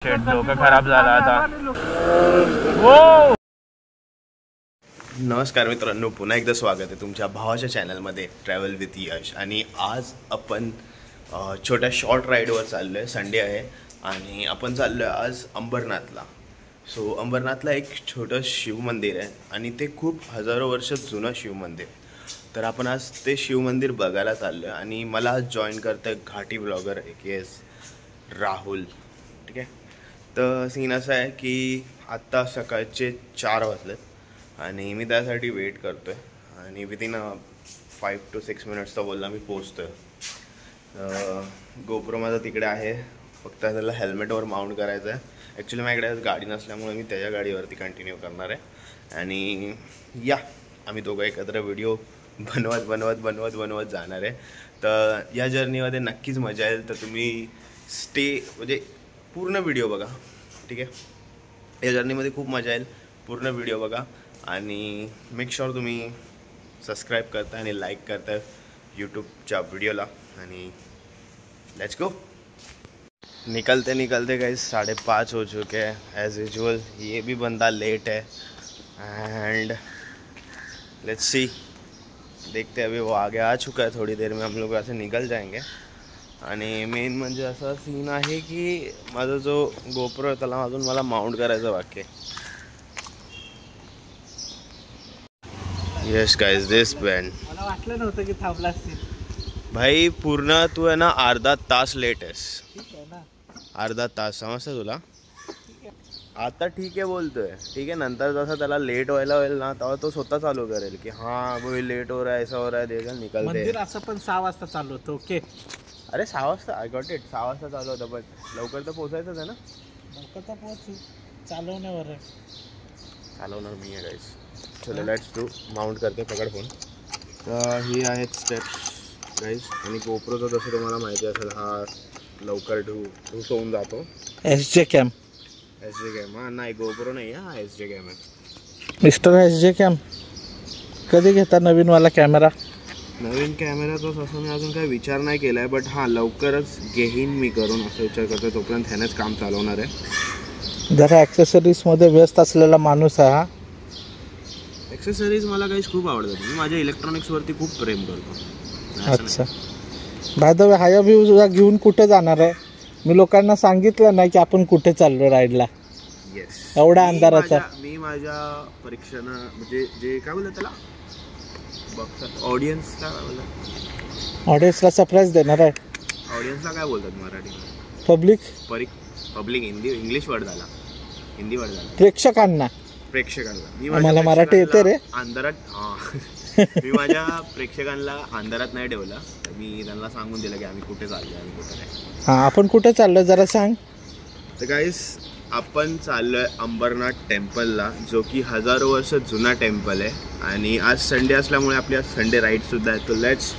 डोकं खराब झाला आता. वो नमस्कार मित्रांनो, पुन्हा एकदा स्वागत आहे तुमच्या भावाच्या चॅनलमध्ये ट्रॅव्हल विथ यश. आणि आज आपण छोट्या शॉर्ट राईडवर चाललो आहे. संडे आहे आणि आपण चाललो आहे आज अंबरनाथला. सो अंबरनाथला एक छोटं शिवमंदिर आहे आणि ते खूप हजारो वर्ष जुनं शिवमंदिर. तर आपण आज ते शिवमंदिर बघायला चाललो आहे आणि मला आज जॉईन करतं आहे घाटी ब्लॉगर AKS राहुल. ठीक आहे. तर सीन असा आहे की आत्ता सकाळचे 4 वाजलेत आणि मी त्यासाठी वेट करतो आहे आणि विदिन 5 to 6 मिनिट्सचा बोलला मी पोचतो आहे. गोप्रो माझा तिकडे आहे, फक्त त्याला हेल्मेटवर माउंट करायचं आहे. ॲक्च्युली माझ्याकडे गाडी नसल्यामुळे मी त्याच्या गाडीवरती कंटिन्यू करणार आहे आणि या आम्ही दोघं एकत्र व्हिडिओ बनवत जाणार आहे. तर या जर्नीमध्ये नक्कीच मजा येईल. तर तुम्ही म्हणजे पूर्ण व्हिडिओ बघा. ठीक आहे. या जर्नीमध्ये खूप मजा येईल. पूर्ण व्हिडिओ बघा आणि मेक शुअर तुम्ही सबस्क्राईब करता आणि लाईक करता यूट्यूबच्या व्हिडिओला. आणि लेट्स गो. निकलते गाइस 5:30 हो चुके हैं एज यूजुअल. ये भी बंदा लेट है एंड लेट्स सी, देखते हैं. अभी वो आगे आ चुका है, थोड़ी देर में हम लोग ऐसे निकल जाएंगे. आणि मेन म्हणजे असा सीन आहे की माझा जो गोप्रो आहे त्याला अजून मला माउंट करायचं बाकी आहे. येस गाइस, दिस बँड मला वाटलं नव्हतं की थांबला असतील भाई. पूर्ण तू आहे ना अर्धा तास लेट आहेस. ठीक आहे ना, अर्धा तास. समजतं तुला? आता ठीक आहे बोलतोय, ठीक आहे. नंतर जसं त्याला लेट व्हायला होईल ना तेव्हा तो स्वतः चालू करेल की हां वो लेट हो रहा है, ऐसा हो रहा है, देखा निकलते. मंदिर असं पण 6 वाजता चालू होतं. ओके. अरे 6 वाजता, आय गॉट इट. 6 वाजता चालू होतं, पण लवकर तर पोचायचंच आहे ना. लवकर तर पोहोचू. चालवण्यावर आहे. चालवणार मी आहे गाईस. चलो लेट्स डू. माउंट करते, पकड फोन. तर ही आहेत स्टेप्स गाईस. आणि गोप्रोचं जसं तुम्हाला माहिती असेल हा लवकर ढूस होऊन जातो. SJ cam. SJ cam. हां नाही, गोप्रो नाही, हा SJ कॅम आहे. मिस्टर SJ कॅम कधी घेता नवीनवाला कॅमेरा? नवीन कॅमेराचा तसं मी अजून काही विचार नाही केला आहे, बट हां लवकरच घेईन मी करून असं विचार करतो. तोपर्यंत ह्यानेच काम चालवणार आहे. जरा ॲक्सेसरीजमध्ये व्यस्त असलेला माणूस आहे हा. ॲक्सेसरीज मला काही खूप आवडतात. मी माझ्या इलेक्ट्रॉनिक्सवरती खूप प्रेम करतो. अच्छा. बाय द वे हायाब्युजा घेऊन कुठे जाणार आहे? मी लोकांना सांगितलं नाही की आपण कुठे चाललो राईडला. येस. एवढा अंधाराचा. मी माझ्या परीक्षेनं म्हणजे जे काय बोलतात त्याला बघतात ऑडियन्सला काय बोलतात? ऑडियन्सला सरप्राईज देणार आहे. ऑडियन्सला काय बोलतात Marathi? Public. Public English word झाला, हिंदी वर्ड झाला. प्रेक्षकांना. मला मराठी येते रे. अंधारात. मी माझ्या प्रेक्षकांना अंधारात नाही ठेवला. मी त्यांना सांगून दिलं की आम्ही कुठे चाललो, आम्ही कुठे नाही. हां, आपण कुठे चाललो जरा सांग. तर गाईस आपण चाललोय अंबरनाथ टेम्पलला, जो की हजारो वर्ष जुना टेम्पल आहे. आणि आज संडे असल्यामुळे आपली आज संडे राईड सुद्धा आहे. तर लेट्स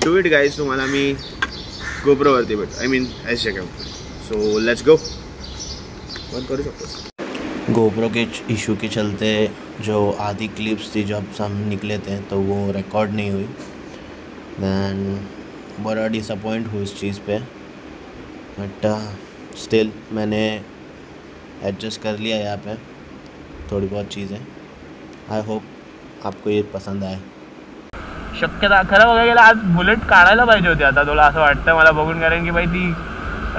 डू इट गाईज. तुम्हाला मी गोप्रोवरती भेट I mean SJ cam. So let's go. बंद करू शकतो. गोप्रो के इशू के चलते जो आधी क्लिप्स थी जब हम निकले थे तो वो रिकॉर्ड नहीं हुई. दैन बड़ा डिसअपॉइंट हुई इस चीज़ पे, बट स्टिल मैंने एडजस्ट कर लिया यहाँ पे थोड़ी बहुत चीज़ें. आई होप आपको ये पसंद आए. शक्यता खरं बघायला गेलं आज बुलेट काढायला पाहिजे होती आता, तुला असं वाटतं मला बघून. कारण की बाई ती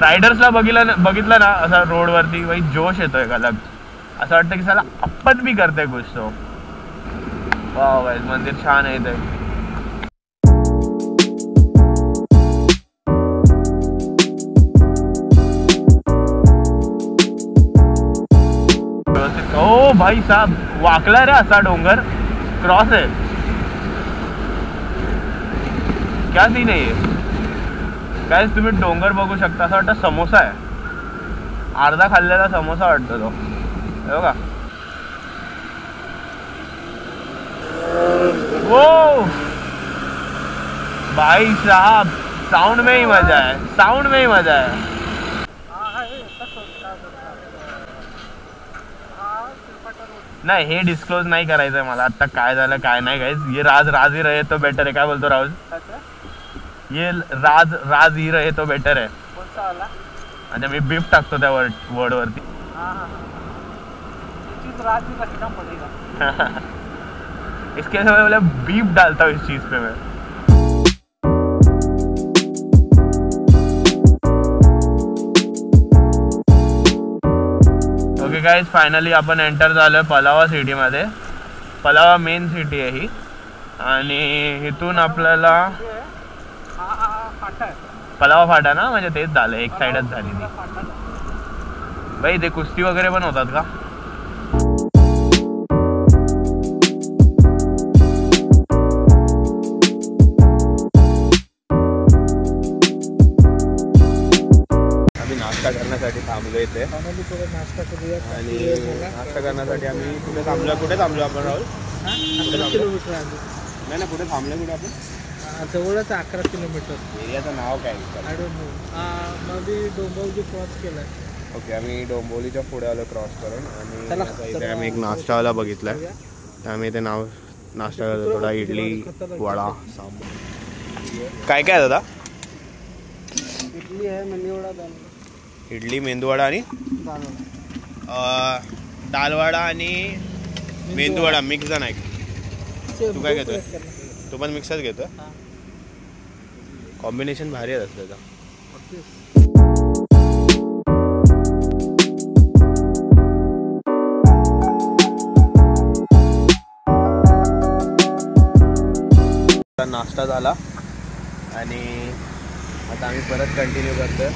रायडर्सला बघितलं ना असं रोडवरती बाई जोश येतोय का अलग. असं वाटतं की साला आपण भी करते कुछ. तो वाव गाइस, मंदिर छान आहे ते. ओ भाई साहब, वाकला रे असा डोंगर. क्रॉस आहे. क्या सीन आहे गाइस? तुम्ही डोंगर बघू शकता. असं वाटतं समोसा आहे. अर्धा खाल्लेला समोसा वाटतो तो. बघा. वो भाई साहब, साउंड में ही मजा है, साउंड में ही मजा है. नाही, हे डिस्क्लोज नाही करायचंय मला आता काय झालं काय नाही गाइस. ये राज ही रहे तो बेटर है. काय बोलतो राहुल? ये राज ही रहे तो बेटर है. अच्छा मी बीफ टाकतो त्या वर्ड वरती. इसके लिए मैं बीफ डालता हूँ इस चीज पे मैं. ओके गाइज, फायनली आपण एंटर झालोय पलावा सिटीमध्ये. पलावा मेन सिटी आहे ही आणि इथून आपल्याला पलावा फाटा ना, म्हणजे तेच झालं, एक साईडच झाली ती. बाई ते कुस्ती वगैरे पण होतात का? नाश्ता करण्यासाठी थांबलो इथे नाश्ता करूया. आणि नाश्ता करण्यासाठी आम्ही कुठे थांबलो आपण राहुल? किलोमीटर नाही ना, कुठे थांबलो कुठे आपण? जवळच 11 किलोमीटर. एरियाचं नाव काय? मध्ये डोंबिवली क्रॉस केलाय. ओके, आम्ही डोंबिवलीच्या पुढे आलो क्रॉस करून आणि इथे आम्ही एक नाश्तावाला बघितलाय. तर आम्ही ते नाश्ता करतो. थोडा इडली, वडा, सांबार. काय काय दादा? इडली आहे, मेंदूवडा, इडली, मेंदूवडा आणि दालवडा आणि मेंदूवडा मिक्स नाही. तू काय घेतोय? तू पण मिक्सच घेतो? कॉम्बिनेशन भारी आहे त्याचा. नाश्ता झाला आणि आता आम्ही परत कंटिन्यू करतोय.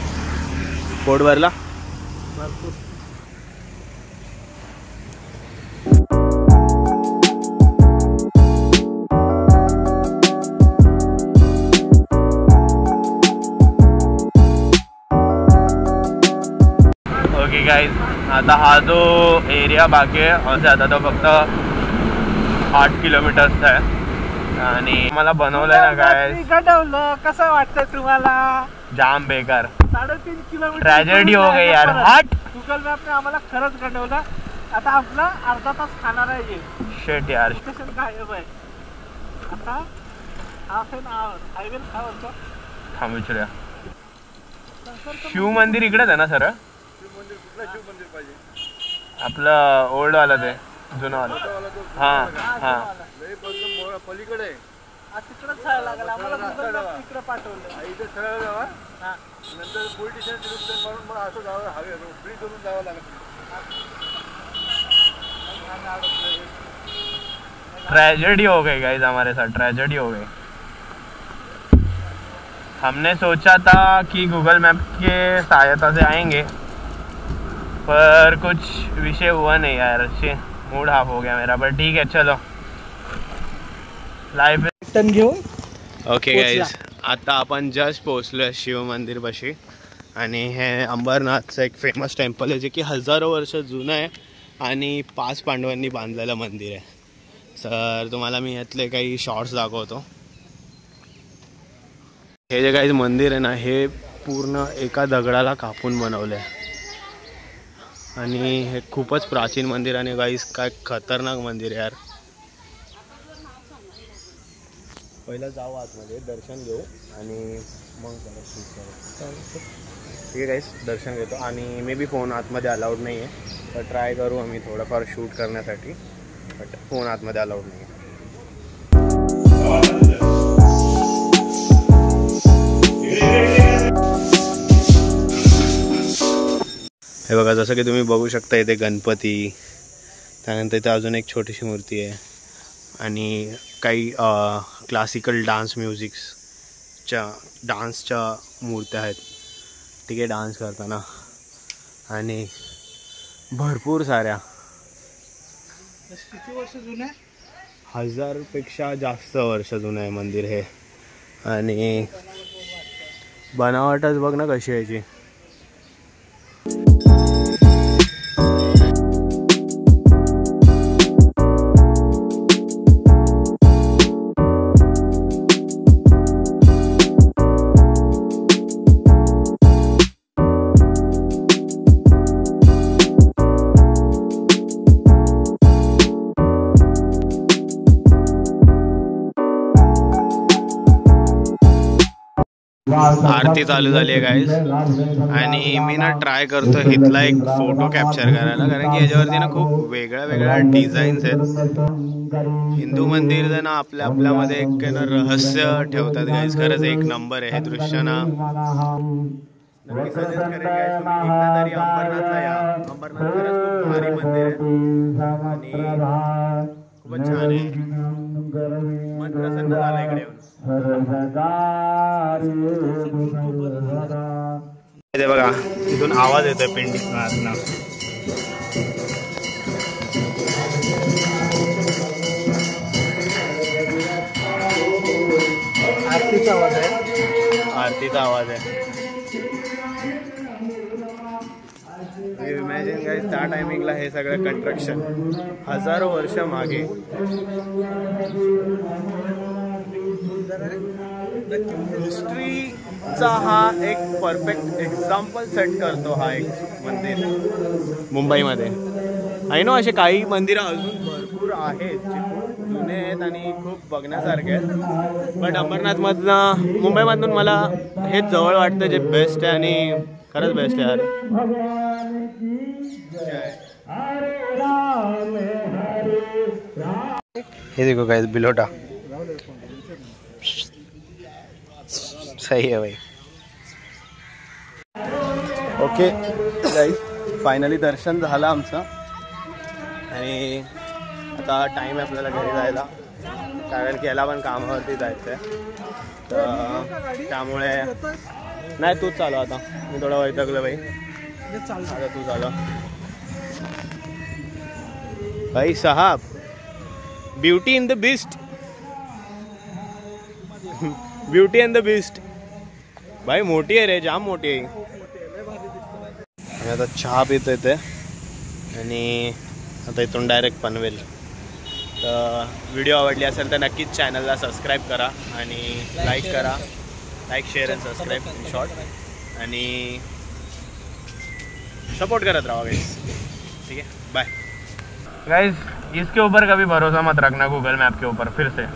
पोट भरला भरपूर. ओके गाईज, आता हा जो एरिया बाकी आहे आता तो फक्त 8 किलोमीटरचा आहे आणि मला बनवलंय ना काय घडवलं. कसं वाटतंय तुम्हाला? जाम बेकार. 3.5 किलोमीटर ट्रॅजेडी हो गई यार. हट. गुगल मॅपने आम्हाला खरंच घडवलं. आता आपला अर्धा तास खाणार आहे. शेट यार, स्टेशन गायब आहे. आता हाफ एन आवर हायवे खावरचं. थांब विचारूया. शिव मंदिर इकडेच आहे ना सर? आपलं ओल्ड वाला ते जुनं वाला. हां हां, पलीकडे तिकडे जायला लागलं आम्हाला. तिकडे पाठवलं. इथे सरळ जावा, नंतर पोलीस स्टेशन म्हणून मग असं जावं, हवे फ्री करून जावं लागलं. ट्रेजेडी हो गई गाइस, हमारे साथ ट्रेजेडी हो गई. हमने सोचा था कि गूगल मैप के सहायता से आएंगे, पर कुछ विषय हुआ नहीं यार. मूड हाफ हो गया मेरा, पर ठीक है चलो. लाइफ टन घेऊन. ओके गाइस, आता आपण जस्ट पोहोचलोय शिव मंदिर पाशी आणि हे अंबरनाथचं एक फेमस टेम्पल आहे जे की हजारो वर्ष जुनं आहे आणि 5 पांडवांनी बांधलेलं मंदिर आहे. सर तुम्हाला मी यातले काही शॉर्ट्स दाखवतो. हे जे काही मंदिर आहे ना, हे पूर्ण एका दगडाला कापून बनवलं आहे आणि हे खूपच प्राचीन मंदिर आणि गाईस काय खतरनाक मंदिर आहे यार. पहिलं जाऊ आतमध्ये, दर्शन घेऊ आणि मग जरा शूट करू. ठीक आहे गाईस, दर्शन घेतो आणि मे बी फोन आतमध्ये अलाउड नाही आहे, तर ट्राय करू आम्ही थोडंफार शूट करण्यासाठी, बट फोन आतमध्ये अलाउड नाही आहे. हे बघा, जसं की तुम्ही बघू शकता इथे गणपती, त्यानंतर इथे अजून एक छोटीशी मूर्ती आहे आणि काही क्लासिकल डान्स डान्सच्या मूर्त्या आहेत. ठीक आहे, डान्स करताना आणि भरपूर साऱ्या. किती वर्ष जुनं आहे? 1000पेक्षा जास्त वर्ष जुनं आहे मंदिर हे. आणि बनावटच बघ ना कशी यायची. आरती चालू झाली आहे गाईज. आणि मी ना ट्राय करतो इथला एक फोटो कॅप्चर करायला, कारण की याच्यावरती ना खूप वेगळ्या वेगळ्या डिझाईन्स आहेत. हिंदू मंदिर ना आपल्यामध्ये एक ना रहस्य ठेवतात गाईज. खरंच एक नंबर आहे हे दृश्य ना. नक्की सजेस्ट करेन गाईज तुम्ही एकदा तरी अंबरनाथला या. अंबरनाथ खरंच खूप भारी मंदिर आहे आणि खूपच छान आहे. मन प्रसन्न झालं इकडे येऊन. ते बघा तिथून आवाज येतोय पिंडी ना. आरतीचा आवाज आहे. आरतीचा आवाज आहे. इमॅजिन गाईज त्या टायमिंगला हे सगळं कंस्ट्रक्शन हजारो वर्ष मागे. हिस्ट्रीचा हा एक परफेक्ट एक्झाम्पल सेट करतो हा एक मंदिर मुंबईमध्ये. आहे ना, असे काही मंदिरं अजून भरपूर आहेत जे खूप जुने आहेत आणि खूप बघण्यासारखे आहेत. बट अंबरनाथमधनं मुंबईमधून मला हेच जवळ वाटतं जे बेस्ट आहे आणि खरंच बेस्ट आहे यार. हे देखो गाइस बिलोटा सही है भाई. ओके गाइस फायनली दर्शन झालं आमचं आणि आता टाईम आहे आपल्याला घरी जायला, कारण की याला पण कामावरती जायचं आहे. तर त्यामुळे नाही तूच चालू आता, मी थोडा वैतागलो भाई. आता तू चालू भाई साहब. Beauty in the beast. Beauty in the beast भाई मोठी आहे रे, जाम मोठी आहे. आणि आता चहा पितोय ते आणि आता इथून डायरेक्ट पनवेल. तर व्हिडिओ आवडली असेल तर नक्कीच चॅनलला सबस्क्राईब करा आणि लाईक करा. Like share and subscribe in short आणि सपोर्ट करत रहा गाइस. ठीक है, बाय गाइस. इसके ऊपर कभी भरोसा मत रखना गूगल मैप के ऊपर फिर से.